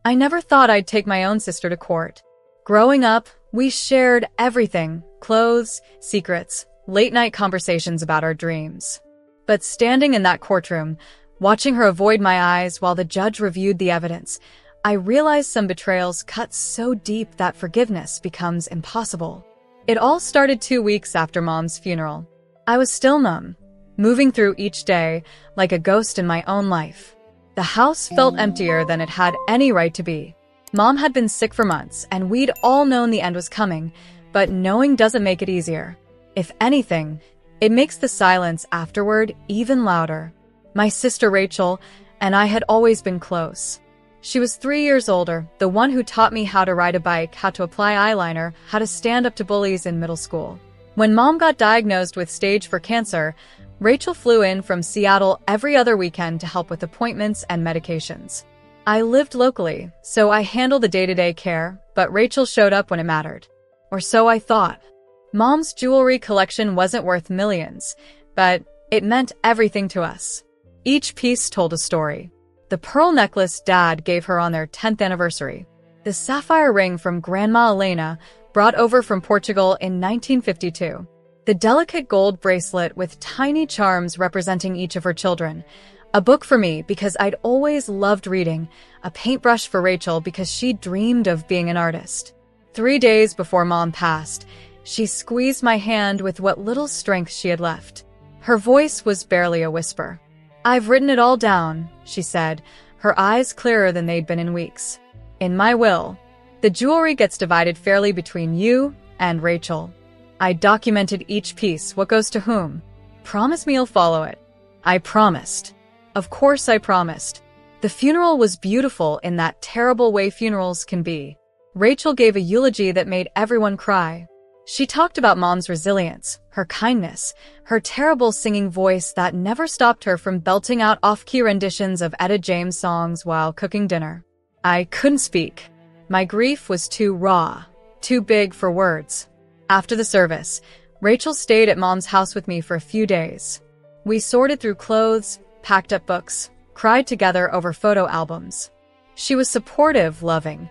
I never thought I'd take my own sister to court. Growing up, we shared everything: clothes, secrets, late-night conversations about our dreams. But standing in that courtroom, watching her avoid my eyes while the judge reviewed the evidence, I realized some betrayals cut so deep that forgiveness becomes impossible. It all started 2 weeks after Mom's funeral. I was still numb, moving through each day like a ghost in my own life. The house felt emptier than it had any right to be. Mom had been sick for months, and we'd all known the end was coming, but knowing doesn't make it easier. If anything, it makes the silence afterward even louder. My sister Rachel and I had always been close. She was 3 years older, the one who taught me how to ride a bike, how to apply eyeliner, how to stand up to bullies in middle school. When Mom got diagnosed with stage 4 cancer, Rachel flew in from Seattle every other weekend to help with appointments and medications. I lived locally, so I handled the day-to-day care, but Rachel showed up when it mattered. Or so I thought. Mom's jewelry collection wasn't worth millions, but it meant everything to us. Each piece told a story. The pearl necklace Dad gave her on their 10th anniversary. The sapphire ring from Grandma Elena, brought over from Portugal in 1952. The delicate gold bracelet with tiny charms representing each of her children. A book for me because I'd always loved reading, a paintbrush for Rachel because she dreamed of being an artist. 3 days before Mom passed, she squeezed my hand with what little strength she had left. Her voice was barely a whisper. "I've written it all down," she said, her eyes clearer than they'd been in weeks. "In my will, the jewelry gets divided fairly between you and Rachel. I documented each piece, what goes to whom. Promise me you'll follow it." I promised. Of course I promised. The funeral was beautiful in that terrible way funerals can be. Rachel gave a eulogy that made everyone cry. She talked about Mom's resilience, her kindness, her terrible singing voice that never stopped her from belting out off-key renditions of Etta James songs while cooking dinner. I couldn't speak. My grief was too raw, too big for words. After the service, Rachel stayed at Mom's house with me for a few days. We sorted through clothes, packed up books, cried together over photo albums. She was supportive, loving,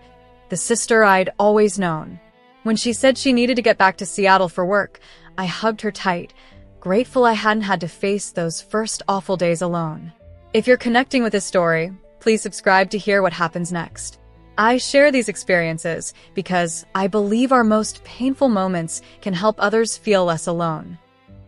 the sister I'd always known. When she said she needed to get back to Seattle for work, I hugged her tight, grateful I hadn't had to face those first awful days alone. If you're connecting with this story, please subscribe to hear what happens next. I share these experiences because I believe our most painful moments can help others feel less alone.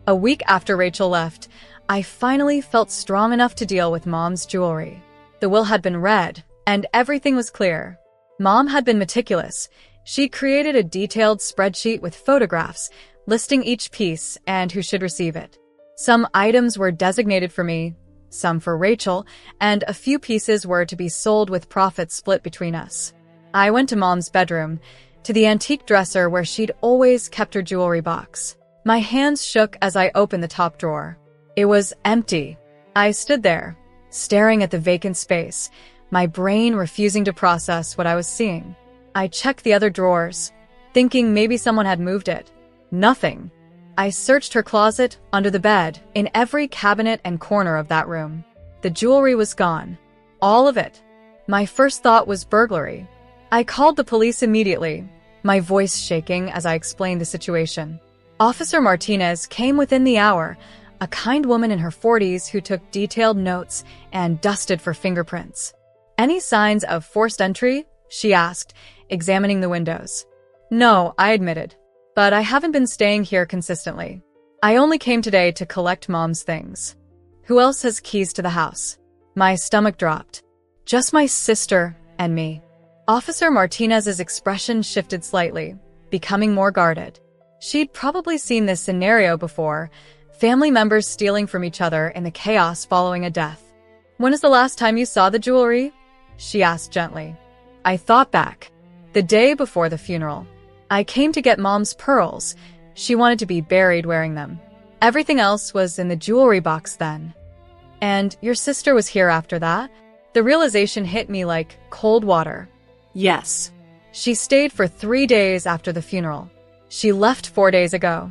A week after Rachel left, I finally felt strong enough to deal with Mom's jewelry. The will had been read, and everything was clear. Mom had been meticulous. She created a detailed spreadsheet with photographs, listing each piece and who should receive it. Some items were designated for me, some for Rachel, and a few pieces were to be sold with profits split between us. I went to Mom's bedroom, to the antique dresser where she'd always kept her jewelry box. My hands shook as I opened the top drawer. It was empty. I stood there, staring at the vacant space, my brain refusing to process what I was seeing. I checked the other drawers, thinking maybe someone had moved it. Nothing. I searched her closet, under the bed, in every cabinet and corner of that room. The jewelry was gone. All of it. My first thought was burglary. I called the police immediately, my voice shaking as I explained the situation. Officer Martinez came within the hour, a kind woman in her 40s who took detailed notes and dusted for fingerprints. "Any signs of forced entry?" she asked, examining the windows. "No," I admitted. "But I haven't been staying here consistently. I only came today to collect Mom's things." "Who else has keys to the house?" My stomach dropped. "Just my sister and me." Officer Martinez's expression shifted slightly, becoming more guarded. She'd probably seen this scenario before, family members stealing from each other in the chaos following a death. "When is the last time you saw the jewelry?" she asked gently. I thought back. The day before the funeral. I came to get Mom's pearls. She wanted to be buried wearing them. Everything else was in the jewelry box then. "And your sister was here after that?" The realization hit me like cold water. "Yes. She stayed for 3 days after the funeral. She left 4 days ago."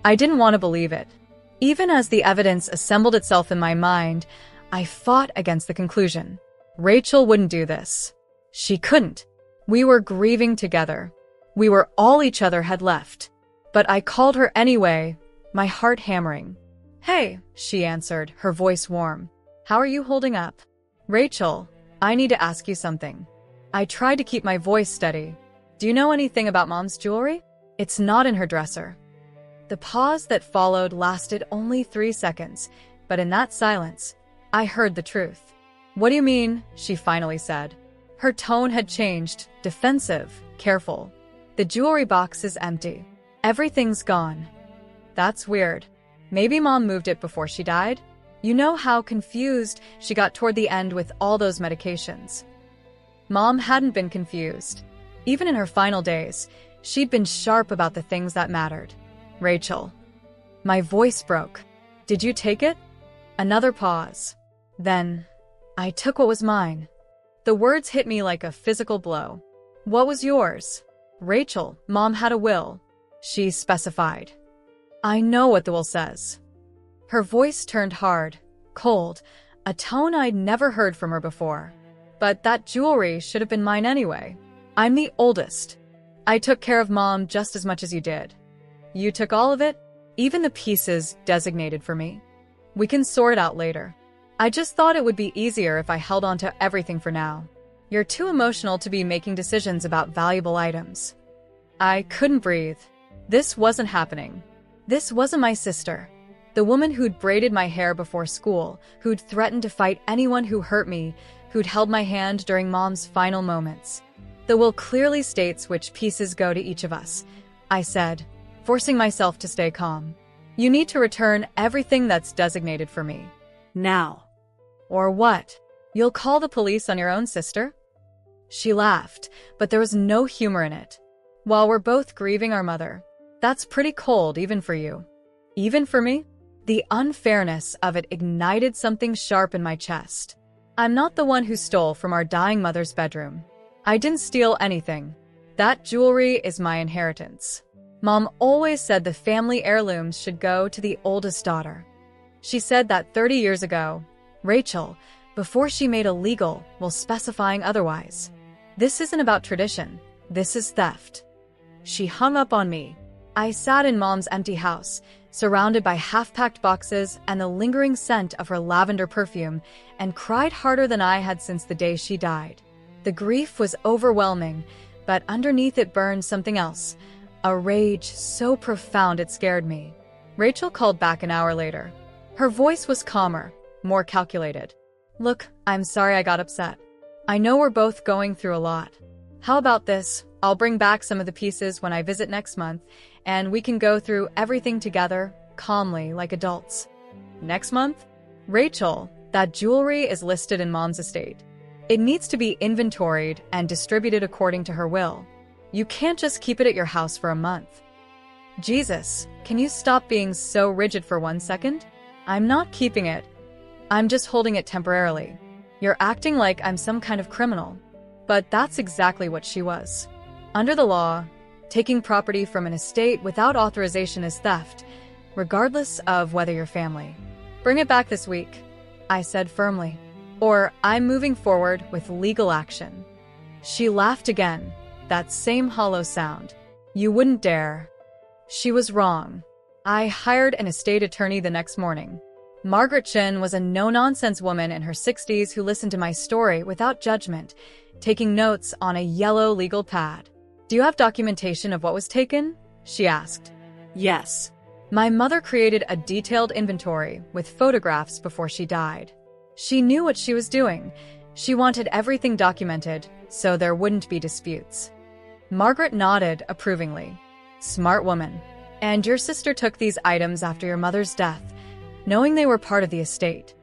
I didn't want to believe it. Even as the evidence assembled itself in my mind, I fought against the conclusion. Rachel wouldn't do this. She couldn't. We were grieving together. We were all each other had left. But I called her anyway, my heart hammering. "Hey," she answered, her voice warm. "How are you holding up?" "Rachel, I need to ask you something." I tried to keep my voice steady. "Do you know anything about Mom's jewelry?" "It's not in her dresser." The pause that followed lasted only 3 seconds, but in that silence, I heard the truth. "What do you mean?" she finally said. Her tone had changed, defensive, careful. "The jewelry box is empty. Everything's gone." "That's weird. Maybe Mom moved it before she died?" You know how confused she got toward the end with all those medications. Mom hadn't been confused. Even in her final days, she'd been sharp about the things that mattered. "Rachel." My voice broke. "Did you take it?" Another pause. Then, I took what was mine. The words hit me like a physical blow. "What was yours?" "Rachel, Mom had a will," she specified. "I know what the will says." Her voice turned hard, cold, a tone I'd never heard from her before. "But that jewelry should have been mine anyway. I'm the oldest. I took care of Mom just as much as you did." "You took all of it? Even the pieces designated for me?" "We can sort it out later. I just thought it would be easier if I held on to everything for now. You're too emotional to be making decisions about valuable items." I couldn't breathe. This wasn't happening. This wasn't my sister. The woman who'd braided my hair before school, who'd threatened to fight anyone who hurt me, who'd held my hand during Mom's final moments. "The will clearly states which pieces go to each of us," I said, forcing myself to stay calm. "You need to return everything that's designated for me. Now." "Or what? You'll call the police on your own sister?" She laughed, but there was no humor in it. "While we're both grieving our mother. That's pretty cold even for you." "Even for me?" The unfairness of it ignited something sharp in my chest. I'm not the one who stole from our dying mother's bedroom. I didn't steal anything. That jewelry is my inheritance. Mom always said the family heirlooms should go to the oldest daughter. She said that 30 years ago, Rachel, before she made a legal will specifying otherwise. This isn't about tradition. This is theft. She hung up on me. I sat in Mom's empty house, surrounded by half-packed boxes and the lingering scent of her lavender perfume, and cried harder than I had since the day she died. The grief was overwhelming, but underneath it burned something else, a rage so profound it scared me. Rachel called back an hour later. Her voice was calmer, more calculated. "Look, I'm sorry I got upset. I know we're both going through a lot. How about this? I'll bring back some of the pieces when I visit next month, and we can go through everything together, calmly, like adults." "Next month?" "Rachel, that jewelry is listed in Mom's estate. It needs to be inventoried and distributed according to her will. You can't just keep it at your house for a month." "Jesus, can you stop being so rigid for 1 second? I'm not keeping it. I'm just holding it temporarily. You're acting like I'm some kind of criminal." But that's exactly what she was. Under the law, taking property from an estate without authorization is theft, regardless of whether you're family. "Bring it back this week," I said firmly, "or I'm moving forward with legal action." She laughed again, that same hollow sound. "You wouldn't dare." She was wrong. I hired an estate attorney the next morning. Margaret Chin was a no-nonsense woman in her 60s who listened to my story without judgment, taking notes on a yellow legal pad. "Do you have documentation of what was taken?" she asked. "Yes." My mother created a detailed inventory with photographs before she died. She knew what she was doing. She wanted everything documented, so there wouldn't be disputes. Margaret nodded approvingly. "Smart woman. And your sister took these items after your mother's death, knowing they were part of the estate?"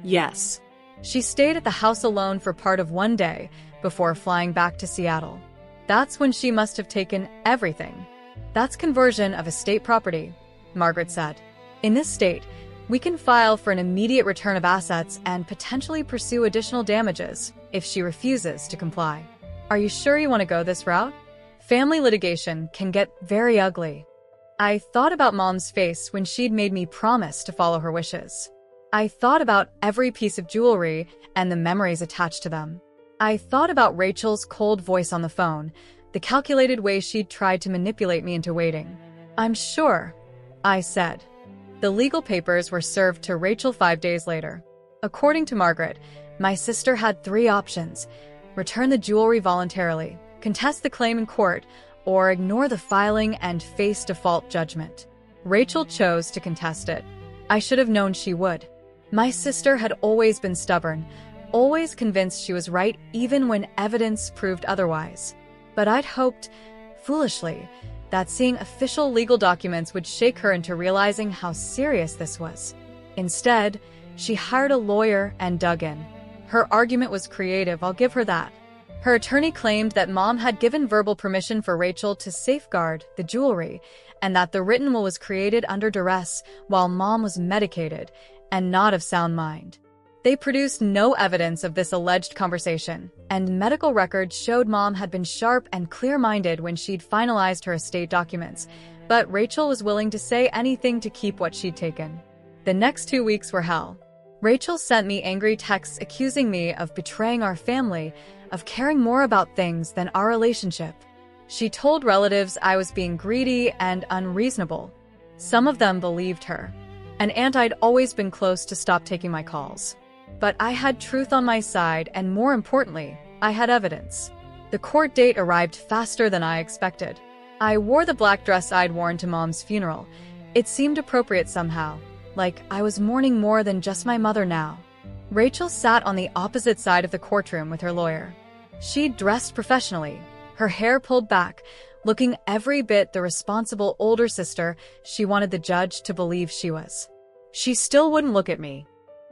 "Yes." She stayed at the house alone for part of one day before flying back to Seattle. That's when she must have taken everything. "That's conversion of estate property," Margaret said. "In this state, we can file for an immediate return of assets and potentially pursue additional damages if she refuses to comply. Are you sure you want to go this route? Family litigation can get very ugly." I thought about Mom's face when she'd made me promise to follow her wishes. I thought about every piece of jewelry and the memories attached to them. I thought about Rachel's cold voice on the phone, the calculated way she'd tried to manipulate me into waiting. "I'm sure," I said. The legal papers were served to Rachel 5 days later. According to Margaret, my sister had 3 options: return the jewelry voluntarily, contest the claim in court, or ignore the filing and face default judgment. Rachel chose to contest it. I should have known she would. My sister had always been stubborn, always convinced she was right even when evidence proved otherwise. But I'd hoped, foolishly, that seeing official legal documents would shake her into realizing how serious this was. Instead, she hired a lawyer and dug in. Her argument was creative, I'll give her that. Her attorney claimed that Mom had given verbal permission for Rachel to safeguard the jewelry, and that the written will was created under duress while Mom was medicated and not of sound mind. They produced no evidence of this alleged conversation, and medical records showed Mom had been sharp and clear-minded when she'd finalized her estate documents, but Rachel was willing to say anything to keep what she'd taken. The next 2 weeks were hell. Rachel sent me angry texts accusing me of betraying our family, of caring more about things than our relationship. She told relatives I was being greedy and unreasonable. Some of them believed her. An aunt I'd always been close to stopped taking my calls. But I had truth on my side, and more importantly, I had evidence. The court date arrived faster than I expected. I wore the black dress I'd worn to Mom's funeral. It seemed appropriate somehow, like I was mourning more than just my mother now. Rachel sat on the opposite side of the courtroom with her lawyer. She dressed professionally, her hair pulled back, looking every bit the responsible older sister she wanted the judge to believe she was. She still wouldn't look at me.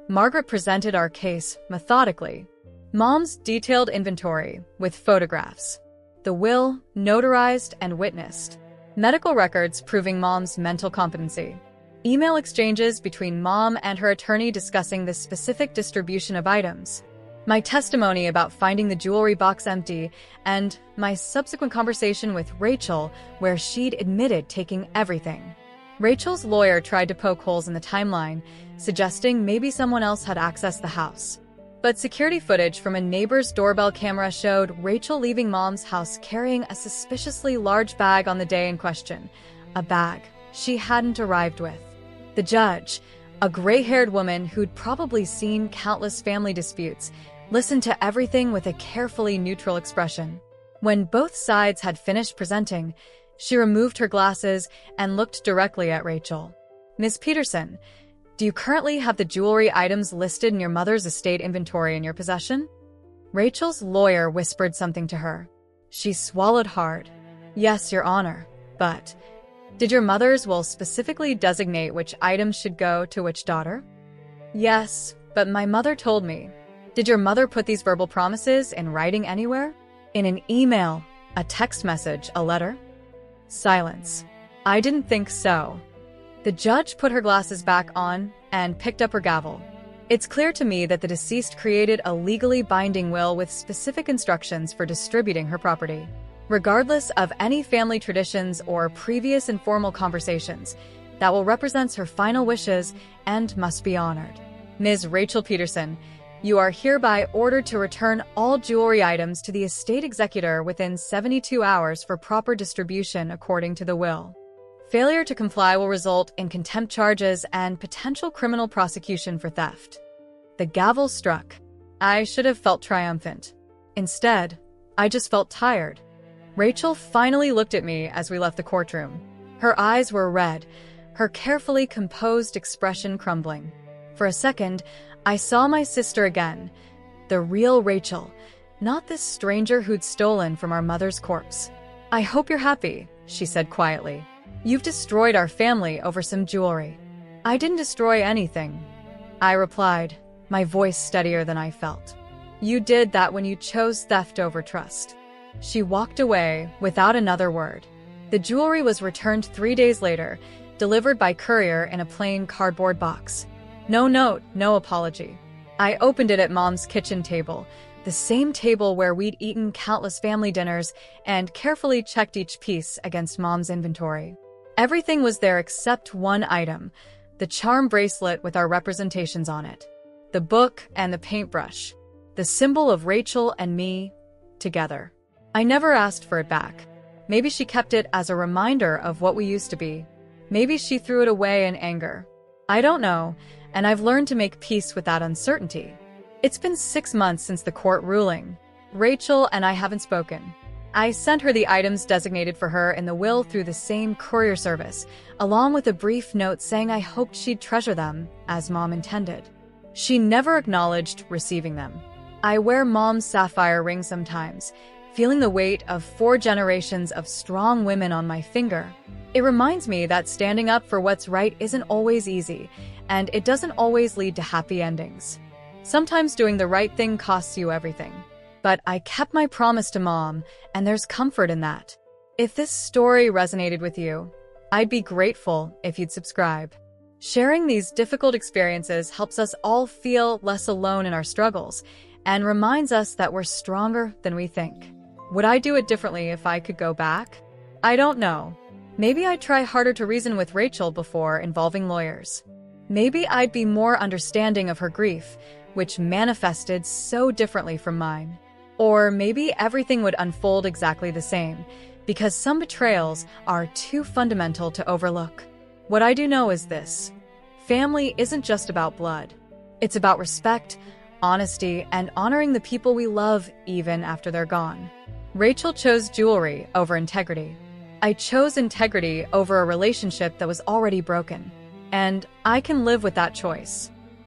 Margaret presented our case methodically. Mom's detailed inventory with photographs. The will, notarized and witnessed. Medical records proving Mom's mental competency. Email exchanges between Mom and her attorney discussing the specific distribution of items. My testimony about finding the jewelry box empty, and my subsequent conversation with Rachel where she'd admitted taking everything. Rachel's lawyer tried to poke holes in the timeline, suggesting maybe someone else had accessed the house. But security footage from a neighbor's doorbell camera showed Rachel leaving Mom's house carrying a suspiciously large bag on the day in question, a bag she hadn't arrived with. The judge, a gray-haired woman who'd probably seen countless family disputes, listened to everything with a carefully neutral expression. When both sides had finished presenting, she removed her glasses and looked directly at Rachel. "Ms. Peterson, do you currently have the jewelry items listed in your mother's estate inventory in your possession?" Rachel's lawyer whispered something to her. She swallowed hard. "Yes, Your Honor, but did your mother's will specifically designate which items should go to which daughter?" "Yes, but my mother told me." "Did your mother put these verbal promises in writing anywhere? In an email, a text message, a letter?" Silence. "I didn't think so." The judge put her glasses back on and picked up her gavel. "It's clear to me that the deceased created a legally binding will with specific instructions for distributing her property. Regardless of any family traditions or previous informal conversations, that will represents her final wishes and must be honored. Ms. Rachel Peterson, you are hereby ordered to return all jewelry items to the estate executor within 72 hours for proper distribution according to the will. Failure to comply will result in contempt charges and potential criminal prosecution for theft." The gavel struck. I should have felt triumphant. Instead, I just felt tired. Rachel finally looked at me as we left the courtroom. Her eyes were red, her carefully composed expression crumbling. For a second, I saw my sister again, the real Rachel, not this stranger who'd stolen from our mother's corpse. "I hope you're happy," she said quietly. "You've destroyed our family over some jewelry." "I didn't destroy anything," I replied, my voice steadier than I felt. "You did that when you chose theft over trust." She walked away without another word. The jewelry was returned 3 days later, delivered by courier in a plain cardboard box. No note, no apology. I opened it at Mom's kitchen table, the same table where we'd eaten countless family dinners, and carefully checked each piece against Mom's inventory. Everything was there except one item, the charm bracelet with our representations on it. The book and the paintbrush. the symbol of Rachel and me together. I never asked for it back. Maybe she kept it as a reminder of what we used to be. Maybe she threw it away in anger. I don't know, and I've learned to make peace with that uncertainty. It's been 6 months since the court ruling. Rachel and I haven't spoken. I sent her the items designated for her in the will through the same courier service, along with a brief note saying I hoped she'd treasure them, as Mom intended. She never acknowledged receiving them. I wear Mom's sapphire ring sometimes, feeling the weight of 4 generations of strong women on my finger. It reminds me that standing up for what's right isn't always easy, and it doesn't always lead to happy endings. Sometimes doing the right thing costs you everything. But I kept my promise to Mom, and there's comfort in that. If this story resonated with you, I'd be grateful if you'd subscribe. Sharing these difficult experiences helps us all feel less alone in our struggles and reminds us that we're stronger than we think. Would I do it differently if I could go back? I don't know. Maybe I'd try harder to reason with Rachel before involving lawyers. Maybe I'd be more understanding of her grief, which manifested so differently from mine. Or maybe everything would unfold exactly the same, because some betrayals are too fundamental to overlook. What I do know is this: family isn't just about blood. It's about respect, honesty, and honoring the people we love even after they're gone. Rachel chose jewelry over integrity. I chose integrity over a relationship that was already broken. And I can live with that choice.